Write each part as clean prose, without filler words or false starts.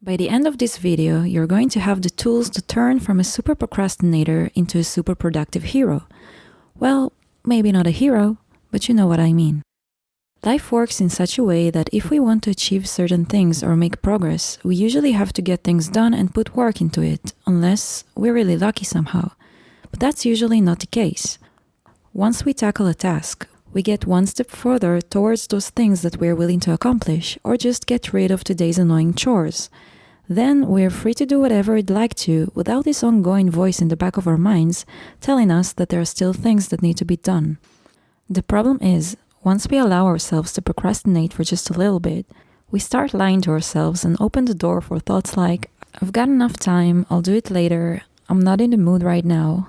By the end of this video, you're going to have the tools to turn from a super procrastinator into a super productive hero. Well, maybe not a hero, but you know what I mean. Life works in such a way that if we want to achieve certain things or make progress, we usually have to get things done and put work into it, unless we're really lucky somehow. But that's usually not the case. Once we tackle a task, we get one step further towards those things that we're willing to accomplish, or just get rid of today's annoying chores. Then we're free to do whatever we'd like to without this ongoing voice in the back of our minds telling us that there are still things that need to be done. The problem is, once we allow ourselves to procrastinate for just a little bit, we start lying to ourselves and open the door for thoughts like, I've got enough time, I'll do it later, I'm not in the mood right now,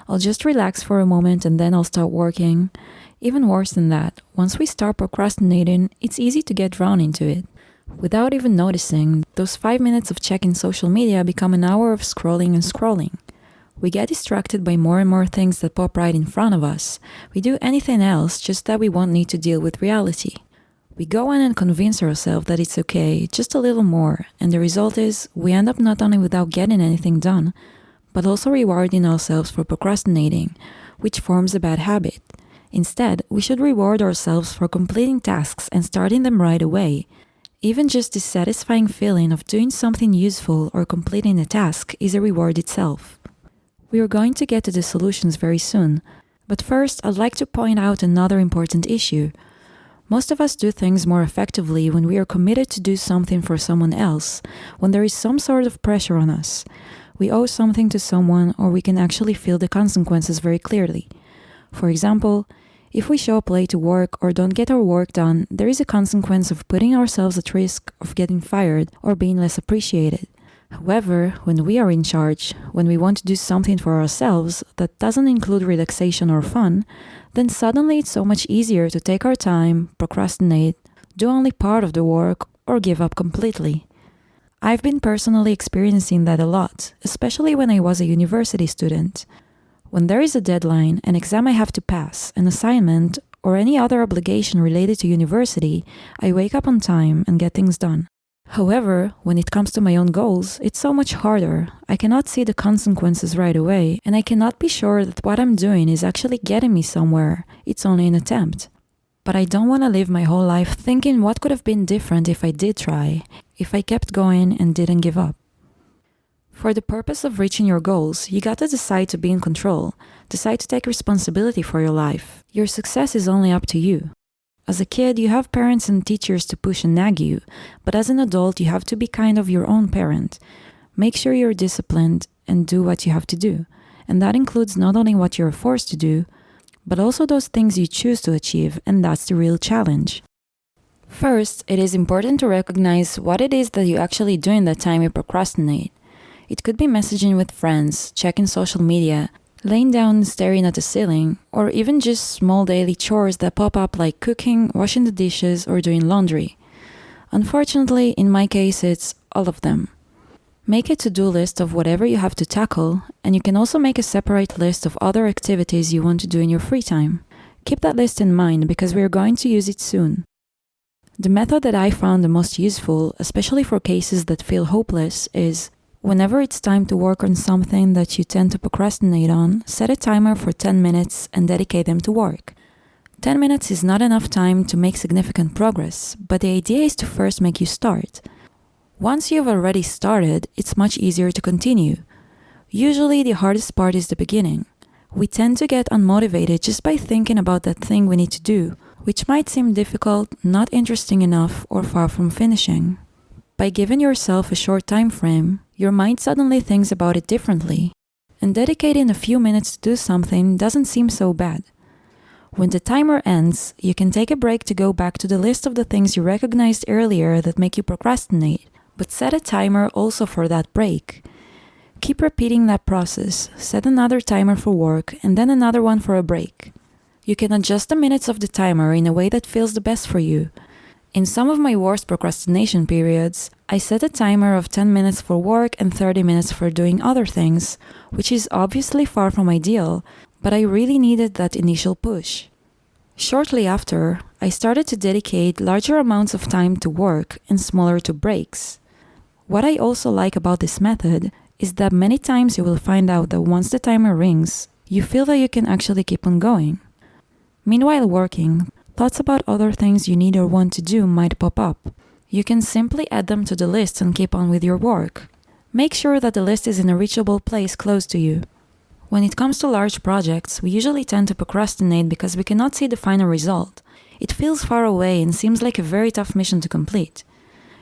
I'll just relax for a moment and then I'll start working. Even worse than that, once we start procrastinating, it's easy to get drawn into it. Without even noticing, those 5 minutes of checking social media become an hour of scrolling and scrolling. We get distracted by more and more things that pop right in front of us. We do anything else just that we won't need to deal with reality. We go in and convince ourselves that it's okay, just a little more, and the result is we end up not only without getting anything done, but also rewarding ourselves for procrastinating, which forms a bad habit. Instead, we should reward ourselves for completing tasks and starting them right away. Even just the satisfying feeling of doing something useful or completing a task is a reward itself. We are going to get to the solutions very soon, but first I'd like to point out another important issue. Most of us do things more effectively when we are committed to do something for someone else, when there is some sort of pressure on us. We owe something to someone, or we can actually feel the consequences very clearly. For example, if we show up late to work or don't get our work done, there is a consequence of putting ourselves at risk of getting fired or being less appreciated. However, when we are in charge, when we want to do something for ourselves that doesn't include relaxation or fun, then suddenly it's so much easier to take our time, procrastinate, do only part of the work, or give up completely. I've been personally experiencing that a lot, especially when I was a university student. When there is a deadline, an exam I have to pass, an assignment, or any other obligation related to university, I wake up on time and get things done. However, when it comes to my own goals, it's so much harder. I cannot see the consequences right away, and I cannot be sure that what I'm doing is actually getting me somewhere. It's only an attempt. But I don't want to live my whole life thinking what could have been different if I did try, if I kept going and didn't give up. For the purpose of reaching your goals, you gotta decide to be in control, decide to take responsibility for your life. Your success is only up to you. As a kid, you have parents and teachers to push and nag you, but as an adult, you have to be kind of your own parent. Make sure you're disciplined and do what you have to do. And that includes not only what you're forced to do, but also those things you choose to achieve, and that's the real challenge. First, it is important to recognize what it is that you actually do in the time you procrastinate. It could be messaging with friends, checking social media, laying down and staring at the ceiling, or even just small daily chores that pop up like cooking, washing the dishes, or doing laundry. Unfortunately, in my case, it's all of them. Make a to-do list of whatever you have to tackle, and you can also make a separate list of other activities you want to do in your free time. Keep that list in mind because we're going to use it soon. The method that I found the most useful, especially for cases that feel hopeless, is whenever it's time to work on something that you tend to procrastinate on, set a timer for 10 minutes and dedicate them to work. 10 minutes is not enough time to make significant progress, but the idea is to first make you start. Once you've already started, it's much easier to continue. Usually the hardest part is the beginning. We tend to get unmotivated just by thinking about that thing we need to do, which might seem difficult, not interesting enough, or far from finishing. By giving yourself a short time frame, your mind suddenly thinks about it differently, and dedicating a few minutes to do something doesn't seem so bad. When the timer ends, you can take a break to go back to the list of the things you recognized earlier that make you procrastinate, but set a timer also for that break. Keep repeating that process, set another timer for work and then another one for a break. You can adjust the minutes of the timer in a way that feels the best for you. In some of my worst procrastination periods, I set a timer of 10 minutes for work and 30 minutes for doing other things, which is obviously far from ideal, but I really needed that initial push. Shortly after, I started to dedicate larger amounts of time to work and smaller to breaks. What I also like about this method is that many times you will find out that once the timer rings, you feel that you can actually keep on going. Meanwhile working, thoughts about other things you need or want to do might pop up. You can simply add them to the list and keep on with your work. Make sure that the list is in a reachable place close to you. When it comes to large projects, we usually tend to procrastinate because we cannot see the final result. It feels far away and seems like a very tough mission to complete.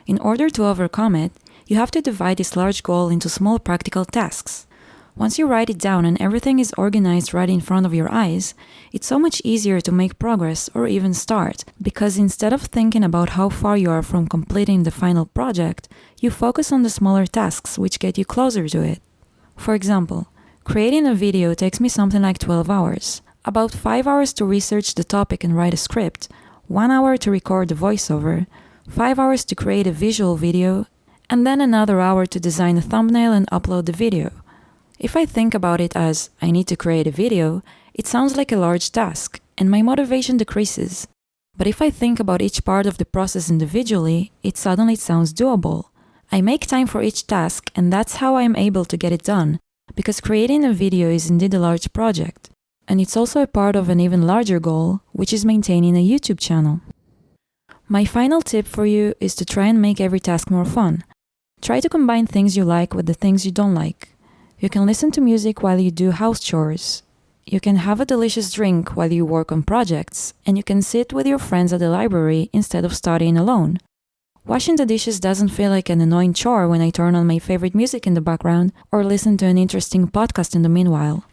In order to overcome it, you have to divide this large goal into small practical tasks. Once you write it down and everything is organized right in front of your eyes, it's so much easier to make progress or even start, because instead of thinking about how far you are from completing the final project, you focus on the smaller tasks which get you closer to it. For example, creating a video takes me something like 12 hours, about 5 hours to research the topic and write a script, 1 hour to record the voiceover, 5 hours to create a visual video, and then another hour to design a thumbnail and upload the video. If I think about it as I need to create a video, it sounds like a large task, and my motivation decreases. But if I think about each part of the process individually, it suddenly sounds doable. I make time for each task, and that's how I am able to get it done, because creating a video is indeed a large project. And it's also a part of an even larger goal, which is maintaining a YouTube channel. My final tip for you is to try and make every task more fun. Try to combine things you like with the things you don't like. You can listen to music while you do house chores. You can have a delicious drink while you work on projects, and you can sit with your friends at the library instead of studying alone. Washing the dishes doesn't feel like an annoying chore when I turn on my favorite music in the background or listen to an interesting podcast in the meanwhile.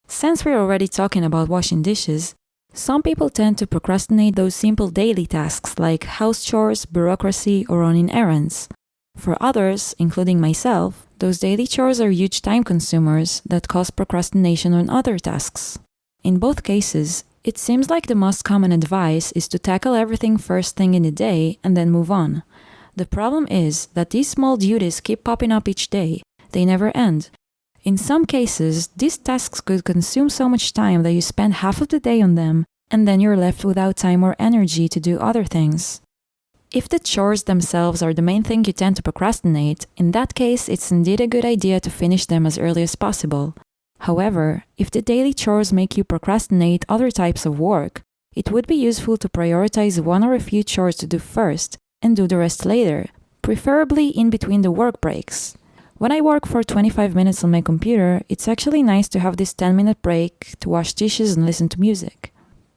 Since we're already talking about washing dishes, some people tend to procrastinate those simple daily tasks like house chores, bureaucracy, or running errands. For others, including myself, those daily chores are huge time consumers that cause procrastination on other tasks. In both cases, it seems like the most common advice is to tackle everything first thing in the day and then move on. The problem is that these small duties keep popping up each day. They never end. In some cases, these tasks could consume so much time that you spend half of the day on them, and then you're left without time or energy to do other things. If the chores themselves are the main thing you tend to procrastinate, in that case, it's indeed a good idea to finish them as early as possible. However, if the daily chores make you procrastinate other types of work, it would be useful to prioritize one or a few chores to do first and do the rest later, preferably in between the work breaks. When I work for 25 minutes on my computer, it's actually nice to have this 10-minute break to wash dishes and listen to music.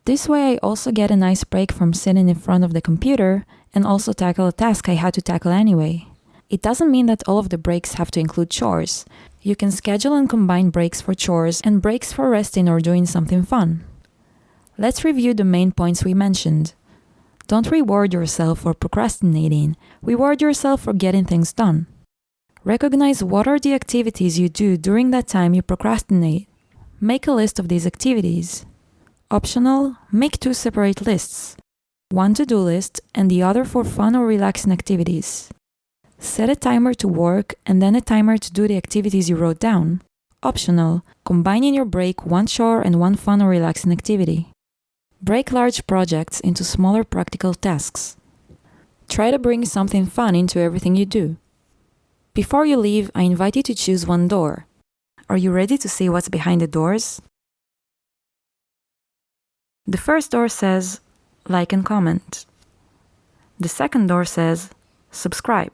This way I also get a nice break from sitting in front of the computer and also tackle a task I had to tackle anyway. It doesn't mean that all of the breaks have to include chores. You can schedule and combine breaks for chores and breaks for resting or doing something fun. Let's review the main points we mentioned. Don't reward yourself for procrastinating. Reward yourself for getting things done. Recognize what are the activities you do during that time you procrastinate. Make a list of these activities. Optional, make 2 separate lists. One to-do list and the other for fun or relaxing activities. Set a timer to work and then a timer to do the activities you wrote down. Optional, combine in your break one chore and one fun or relaxing activity. Break large projects into smaller practical tasks. Try to bring something fun into everything you do. Before you leave, I invite you to choose one door. Are you ready to see what's behind the doors? The first door says, like and comment. The second door says, subscribe.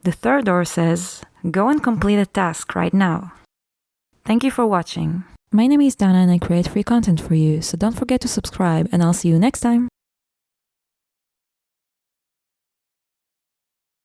The third door says, go and complete a task right now. Thank you for watching. My name is Dana and I create free content for you, so don't forget to subscribe and I'll see you next time.